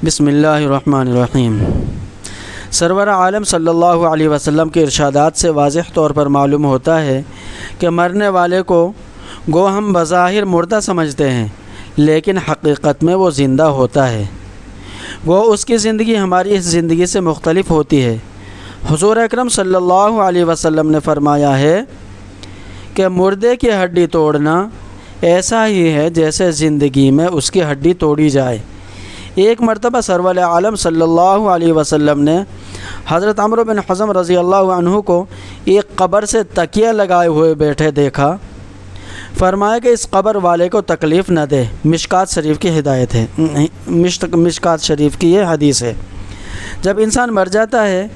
بسم اللہ الرحمن الرحیم۔ سرور عالم صلی اللہ علیہ وسلم کے ارشادات سے واضح طور پر معلوم ہوتا ہے کہ مرنے والے کو گو ہم بظاہر مردہ سمجھتے ہیں، لیکن حقیقت میں وہ زندہ ہوتا ہے۔ وہ اس کی زندگی ہماری اس زندگی سے مختلف ہوتی ہے۔ حضور اکرم صلی اللہ علیہ وسلم نے فرمایا ہے کہ مردے کی ہڈی توڑنا ایسا ہی ہے جیسے زندگی میں اس کی ہڈی توڑی جائے۔ ایک مرتبہ سرور عالم صلی اللہ علیہ وسلم نے حضرت عمرو بن حزم رضی اللہ عنہ کو ایک قبر سے تکیہ لگائے ہوئے بیٹھے دیکھا۔ فرمایا کہ اس قبر والے کو تکلیف نہ دے۔ مشکات شریف کی ہدایت ہے، مشکات شریف کی یہ حدیث ہے۔ جب انسان مر جاتا ہے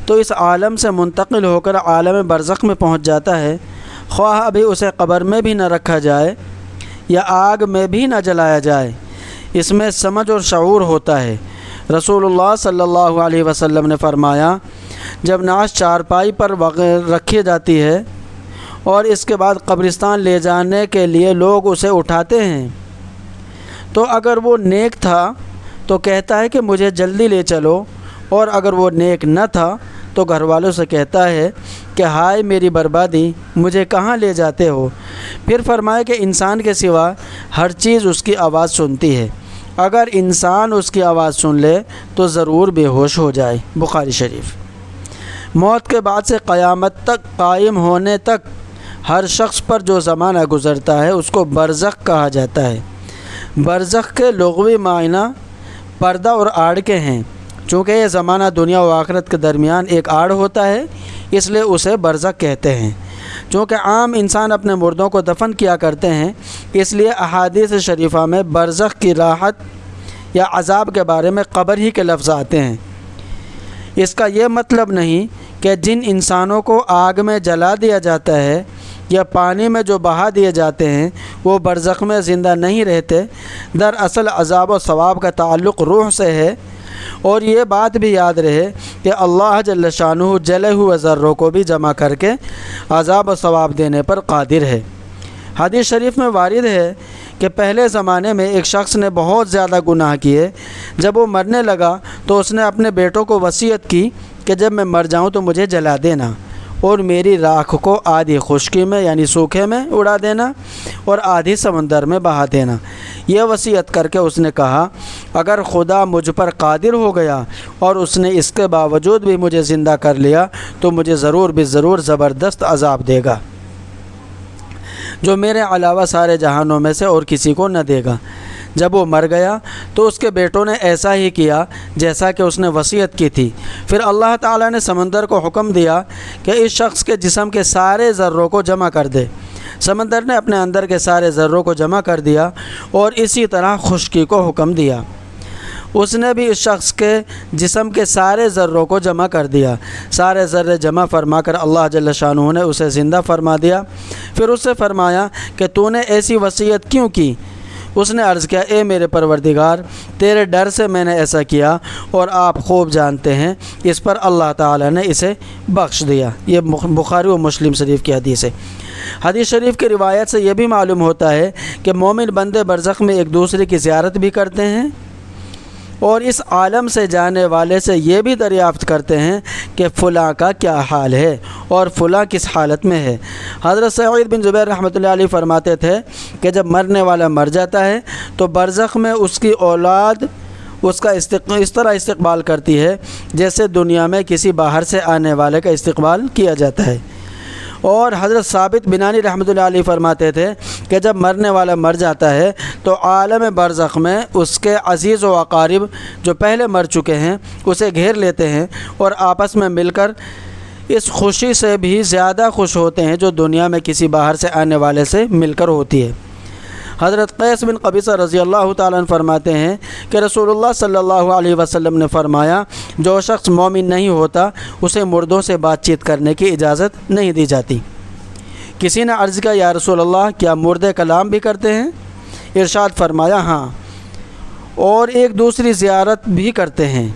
تو اس عالم سے منتقل ہو کر عالم برزخ میں پہنچ جاتا ہے، خواہ ابھی اسے قبر میں بھی نہ رکھا جائے یا آگ میں بھی نہ جلایا جائے، اس میں سمجھ اور شعور ہوتا ہے۔ رسول اللہ صلی اللہ علیہ وسلم نے فرمایا، جب نعش چارپائی پر رکھی جاتی ہے اور اس کے بعد قبرستان لے جانے کے لیے لوگ اسے اٹھاتے ہیں، تو اگر وہ نیک تھا تو کہتا ہے کہ مجھے جلدی لے چلو، اور اگر وہ نیک نہ تھا تو گھر والوں سے کہتا ہے کہ ہائے میری بربادی، مجھے کہاں لے جاتے ہو۔ پھر فرمایا کہ انسان کے سوا ہر چیز اس کی آواز سنتی ہے، اگر انسان اس کی آواز سن لے تو ضرور بے ہوش ہو جائے۔ بخاری شریف۔ موت کے بعد سے قیامت تک قائم ہونے تک ہر شخص پر جو زمانہ گزرتا ہے اس کو برزخ کہا جاتا ہے۔ برزخ کے لغوی معنی پردہ اور آڑ کے ہیں۔ چونکہ یہ زمانہ دنیا و آخرت کے درمیان ایک آڑ ہوتا ہے، اس لیے اسے برزخ کہتے ہیں۔ چونکہ عام انسان اپنے مردوں کو دفن کیا کرتے ہیں، اس لیے احادیث شریفہ میں برزخ کی راحت یا عذاب کے بارے میں قبر ہی کے لفظ آتے ہیں۔ اس کا یہ مطلب نہیں کہ جن انسانوں کو آگ میں جلا دیا جاتا ہے یا پانی میں جو بہا دیے جاتے ہیں وہ برزخ میں زندہ نہیں رہتے۔ دراصل عذاب و ثواب کا تعلق روح سے ہے، اور یہ بات بھی یاد رہے کہ اللہ جل شانہ جلے ہوئے ذروں کو بھی جمع کر کے عذاب و ثواب دینے پر قادر ہے۔ حدیث شریف میں وارد ہے کہ پہلے زمانے میں ایک شخص نے بہت زیادہ گناہ کیے۔ جب وہ مرنے لگا تو اس نے اپنے بیٹوں کو وصیت کی کہ جب میں مر جاؤں تو مجھے جلا دینا، اور میری راکھ کو آدھی خشکی میں یعنی سوکھے میں اڑا دینا اور آدھی سمندر میں بہا دینا۔ یہ وصیت کر کے اس نے کہا، اگر خدا مجھ پر قادر ہو گیا اور اس نے اس کے باوجود بھی مجھے زندہ کر لیا تو مجھے ضرور ضرور زبردست عذاب دے گا، جو میرے علاوہ سارے جہانوں میں سے اور کسی کو نہ دے گا۔ جب وہ مر گیا تو اس کے بیٹوں نے ایسا ہی کیا جیسا کہ اس نے وصیت کی تھی۔ پھر اللہ تعالیٰ نے سمندر کو حکم دیا کہ اس شخص کے جسم کے سارے ذروں کو جمع کر دے۔ سمندر نے اپنے اندر کے سارے ذروں کو جمع کر دیا، اور اسی طرح خشکی کو حکم دیا۔ اس نے بھی اس شخص کے جسم کے سارے ذروں کو جمع کر دیا۔ سارے ذرے جمع فرما کر اللہ جل شانہ نے اسے زندہ فرما دیا۔ پھر اس سے فرمایا کہ تو نے ایسی وصیت کیوں کی؟ اس نے عرض کیا، اے میرے پروردگار، تیرے ڈر سے میں نے ایسا کیا، اور آپ خوب جانتے ہیں۔ اس پر اللہ تعالی نے اسے بخش دیا۔ یہ بخاری و مسلم شریف کی حدیث ہے۔ حدیث شریف کی روایت سے یہ بھی معلوم ہوتا ہے کہ مومن بندے برزخ میں ایک دوسرے کی زیارت بھی کرتے ہیں، اور اس عالم سے جانے والے سے یہ بھی دریافت کرتے ہیں کہ فلاں کا کیا حال ہے اور فلاں کس حالت میں ہے۔ حضرت سعید بن جبیر رحمۃ اللہ علیہ فرماتے تھے کہ جب مرنے والا مر جاتا ہے تو برزخ میں اس کی اولاد اس کا اس طرح استقبال کرتی ہے جیسے دنیا میں کسی باہر سے آنے والے کا استقبال کیا جاتا ہے۔ اور حضرت ثابت بنانی رحمۃ اللہ علیہ فرماتے تھے کہ جب مرنے والا مر جاتا ہے تو عالم برزخ میں اس کے عزیز و اقارب جو پہلے مر چکے ہیں اسے گھیر لیتے ہیں، اور آپس میں مل کر اس خوشی سے بھی زیادہ خوش ہوتے ہیں جو دنیا میں کسی باہر سے آنے والے سے مل کر ہوتی ہے۔ حضرت قیس بن قبیصہ رضی اللہ تعالیٰ عنہ فرماتے ہیں کہ رسول اللہ صلی اللہ علیہ وسلم نے فرمایا، جو شخص مومن نہیں ہوتا اسے مردوں سے بات چیت کرنے کی اجازت نہیں دی جاتی۔ کسی نے عرض کیا، یا رسول اللہ، کیا مردے کلام بھی کرتے ہیں؟ ارشاد فرمایا، ہاں، اور ایک دوسری زیارت بھی کرتے ہیں،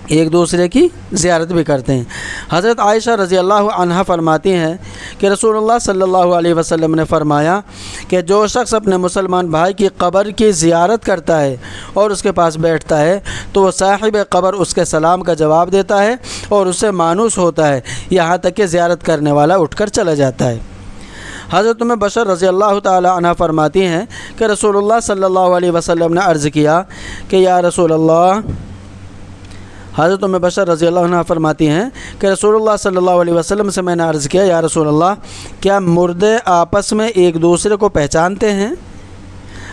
ایک دوسرے کی زیارت بھی کرتے ہیں۔ حضرت عائشہ رضی اللہ عنہا فرماتی ہیں کہ رسول اللہ صلی اللہ علیہ وسلم نے فرمایا کہ جو شخص اپنے مسلمان بھائی کی قبر کی زیارت کرتا ہے اور اس کے پاس بیٹھتا ہے تو وہ صاحب قبر اس کے سلام کا جواب دیتا ہے اور اس سے مانوس ہوتا ہے، یہاں تک کہ زیارت کرنے والا اٹھ کر چلا جاتا ہے۔ حضرت ام بشر رضی اللہ تعالی عنہ فرماتی ہیں کہ رسول اللہ صلی اللہ علیہ وسلم نے عرض کیا کہ یا رسول اللہ، حضرت ام بشر رضی اللہ عنہ فرماتی ہیں کہ رسول اللہ صلی اللہ علیہ وسلم سے میں نے عرض کیا یا رسول اللہ، کیا مردے آپس میں ایک دوسرے کو پہچانتے ہیں؟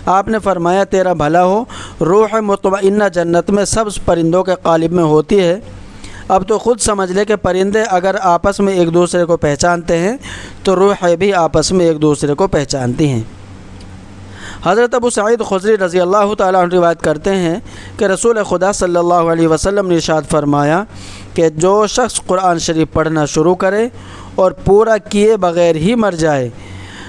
آپ نے فرمایا تیرا بھلا ہو، روح مطمئنہ جنت میں سب پرندوں کے قالب میں ہوتی ہے۔ اب تو خود سمجھ لے کہ پرندے اگر آپس میں ایک دوسرے کو پہچانتے ہیں تو روحیں بھی آپس میں ایک دوسرے کو پہچانتی ہیں۔ حضرت ابو سعید خدری رضی اللہ تعالیٰ عنہ روایت کرتے ہیں کہ رسول خدا صلی اللہ علیہ وسلم نے ارشاد فرمایا کہ جو شخص قرآن شریف پڑھنا شروع کرے اور پورا کیے بغیر ہی مر جائے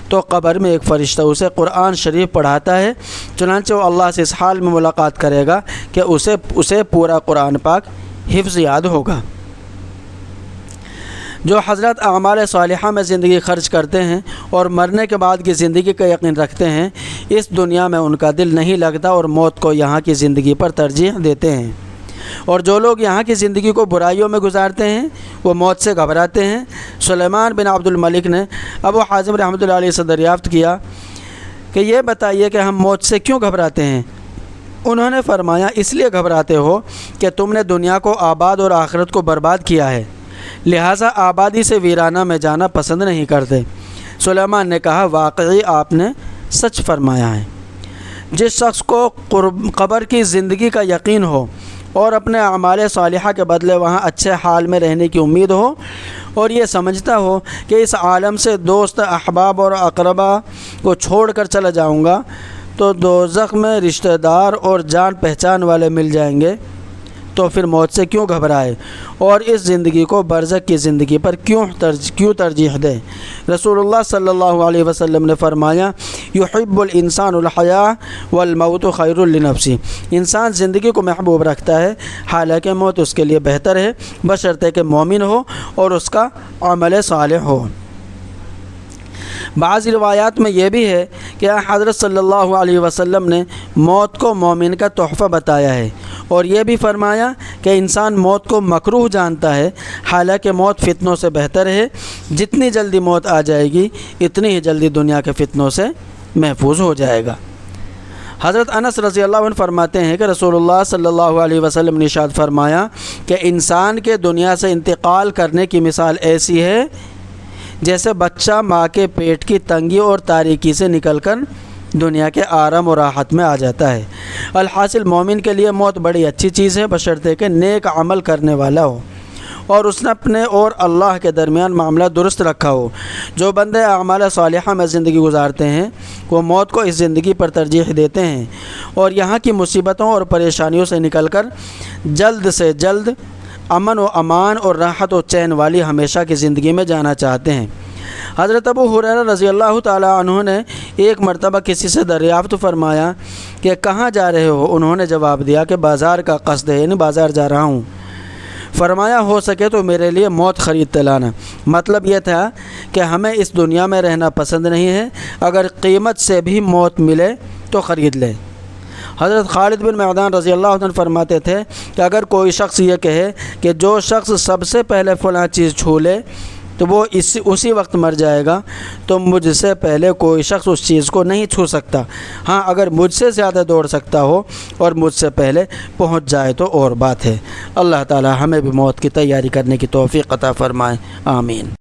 تو قبر میں ایک فرشتہ اسے قرآن شریف پڑھاتا ہے، چنانچہ وہ اللہ سے اس حال میں ملاقات کرے گا کہ اسے پورا قرآن پاک حفظ یاد ہوگا۔ جو حضرات اعمال صالحہ میں زندگی خرچ کرتے ہیں اور مرنے کے بعد کی زندگی کا یقین رکھتے ہیں، اس دنیا میں ان کا دل نہیں لگتا اور موت کو یہاں کی زندگی پر ترجیح دیتے ہیں، اور جو لوگ یہاں کی زندگی کو برائیوں میں گزارتے ہیں وہ موت سے گھبراتے ہیں۔ سلیمان بن عبد الملک نے ابو حازم رحمۃ اللہ علیہ سے دریافت کیا کہ یہ بتائیے کہ ہم موت سے کیوں گھبراتے ہیں؟ انہوں نے فرمایا اس لیے گھبراتے ہو کہ تم نے دنیا کو آباد اور آخرت کو برباد کیا ہے، لہٰذا آبادی سے ویرانہ میں جانا پسند نہیں کرتے۔ سلیمان نے کہا واقعی آپ نے سچ فرمایا ہے۔ جس شخص کو قبر کی زندگی کا یقین ہو اور اپنے اعمال صالحہ کے بدلے وہاں اچھے حال میں رہنے کی امید ہو اور یہ سمجھتا ہو کہ اس عالم سے دوست احباب اور اقربا کو چھوڑ کر چلا جاؤں گا تو دوزخ میں رشتہ دار اور جان پہچان والے مل جائیں گے، تو پھر موت سے کیوں گھبرائے اور اس زندگی کو برزخ کی زندگی پر کیوں ترجیح دے؟ رسول اللہ صلی اللہ علیہ وسلم نے فرمایا یحب الانسان الحیاء والموت خیر لنفسہ، انسان زندگی کو محبوب رکھتا ہے حالانکہ موت اس کے لیے بہتر ہے بشرطے کہ مومن ہو اور اس کا عمل صالح ہو۔ بعض روایات میں یہ بھی ہے کہ حضرت صلی اللہ علیہ وسلم نے موت کو مومن کا تحفہ بتایا ہے اور یہ بھی فرمایا کہ انسان موت کو مکروہ جانتا ہے حالانکہ موت فتنوں سے بہتر ہے، جتنی جلدی موت آ جائے گی اتنی ہی جلدی دنیا کے فتنوں سے محفوظ ہو جائے گا۔ حضرت انس رضی اللہ عنہ فرماتے ہیں کہ رسول اللہ صلی اللہ علیہ وسلم نے ارشاد فرمایا کہ انسان کے دنیا سے انتقال کرنے کی مثال ایسی ہے جیسے بچہ ماں کے پیٹ کی تنگی اور تاریکی سے نکل کر دنیا کے آرام و راحت میں آ جاتا ہے۔ الحاصل مومن کے لیے موت بڑی اچھی چیز ہے بشرطے کہ نیک عمل کرنے والا ہو اور اس نے اپنے اور اللہ کے درمیان معاملہ درست رکھا ہو۔ جو بندے اعمال صالحہ میں زندگی گزارتے ہیں وہ موت کو اس زندگی پر ترجیح دیتے ہیں اور یہاں کی مصیبتوں اور پریشانیوں سے نکل کر جلد سے جلد امن و امان اور راحت و چین والی ہمیشہ کی زندگی میں جانا چاہتے ہیں۔ حضرت ابو ہریرہ رضی اللہ تعالیٰ عنہ نے ایک مرتبہ کسی سے دریافت فرمایا کہ کہاں جا رہے ہو؟ انہوں نے جواب دیا کہ بازار کا قصد ہے، یعنی بازار جا رہا ہوں۔ فرمایا ہو سکے تو میرے لیے موت خریدتے لانا۔ مطلب یہ تھا کہ ہمیں اس دنیا میں رہنا پسند نہیں ہے، اگر قیمت سے بھی موت ملے تو خرید لے۔ حضرت خالد بن معدان رضی اللہ عنہ فرماتے تھے کہ اگر کوئی شخص یہ کہے کہ جو شخص سب سے پہلے فلاں چیز چھو لے تو وہ اسی وقت مر جائے گا، تو مجھ سے پہلے کوئی شخص اس چیز کو نہیں چھو سکتا۔ ہاں اگر مجھ سے زیادہ دوڑ سکتا ہو اور مجھ سے پہلے پہنچ جائے تو اور بات ہے۔ اللہ تعالی ہمیں بھی موت کی تیاری کرنے کی توفیق عطا فرمائے، آمین۔